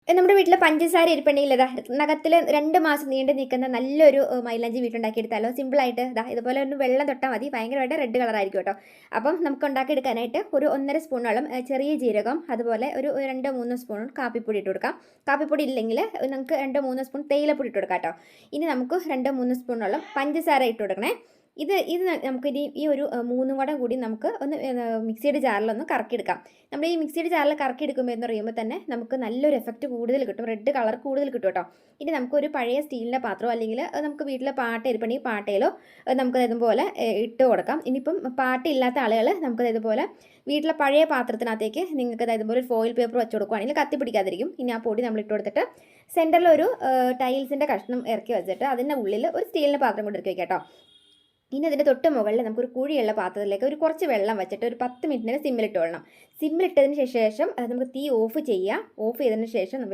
നമ്മുടെ വീട്ടിൽ പഞ്ചസാര ഇരിപ്പുണ്ടെങ്കിൽ ഇതാ നഖത്തിൽ 2 മാസം നീണ്ടു നിൽക്കുന്ന നല്ലൊരു മൈലാഞ്ചി വീട്ടുണ്ടാക്കിയെടുത്താലോ സിമ്പിളായിട്ട് ഇതാ ഇതുപോലെ ഒന്ന് വെള്ളം തൊട്ടാൽ മതി, ഭയങ്കരമായിട്ട് റെഡ് കളറായിരിക്കും കേട്ടോ. അപ്പം നമുക്ക് ഉണ്ടാക്കിയെടുക്കാനായിട്ട് ഒരു 1.5 സ്പൂൺ വെള്ളം, ചെറിയ ജീരകം, അതുപോലെ ഒരു 2-3 സ്പൂൺ കാപ്പിപ്പൊടി ഇട്ട് കൊടുക്കാം. കാപ്പിപ്പൊടി ഇല്ലെങ്കിൽ നമുക്ക് 2-3 സ്പൂൺ തേയിലപ്പൊടി ഇട്ട് കൊടുക്കാം കേട്ടോ. ഇനി നമുക്ക് 2-3 സ്പൂണോളം പഞ്ചസാര ഇട്ട് കൊടുക്കണേ. ഇത് നമുക്ക് ഈ ഒരു 3 കൂടി നമുക്ക് ഒന്ന് മിക്സിയുടെ ജാറിലൊന്ന് കറക്കിയെടുക്കാം. നമ്മൾ ഈ മിക്സിയുടെ ജാറിൽ കറക്കിയെടുക്കുമ്പോൾ എന്ന് പറയുമ്പോൾ തന്നെ നമുക്ക് നല്ലൊരു എഫക്റ്റ് കൂടുതൽ കിട്ടും, റെഡ് കളർ കൂടുതൽ കിട്ടും കേട്ടോ. ഇനി നമുക്കൊരു പഴയ സ്റ്റീലിൻ്റെ പാത്രമോ അല്ലെങ്കിൽ നമുക്ക് വീട്ടിലെ പാട്ട ഇരിപ്പുണ്ടെങ്കിൽ പാട്ടയിലോ നമുക്ക് ഇതുപോലെ ഇട്ട് കൊടുക്കാം. ഇനിയിപ്പം പാട്ടയില്ലാത്ത ആളുകൾ നമുക്ക് ഇതുപോലെ വീട്ടിലെ പഴയ പാത്രത്തിനകത്തേക്ക് നിങ്ങൾക്ക് ഇതുപോലെ ഒരു ഫോയിൽ പേപ്പർ വെച്ച് കൊടുക്കുകയാണെങ്കിൽ കത്തി പിടിക്കാതിരിക്കും. ഇനി ആ പൊടി നമ്മൾ ഇട്ട് കൊടുത്തിട്ട് സെൻറ്ററിൽ ഒരു ടൈൽസിൻ്റെ കഷ്ണം ഇറക്കി വെച്ചിട്ട് അതിൻ്റെ ഉള്ളിൽ ഒരു സ്റ്റീലിൻ്റെ പാത്രം കൊണ്ട് ഇറക്കി വയ്ക്കാം കേട്ടോ. ഇനി അതിൻ്റെ തൊട്ട് മുകളിൽ നമുക്കൊരു കുഴിയുള്ള പാത്രത്തിലേക്ക് ഒരു കുറച്ച് വെള്ളം വെച്ചിട്ട് ഒരു 10 മിനിറ്റിന് സിമ്മിലിട്ട് കൊള്ളണം. സിമ്മിലിട്ടതിന് ശേഷം നമുക്ക് തീ ഓഫ് ചെയ്യുക. ഓഫ് ചെയ്തതിന് ശേഷം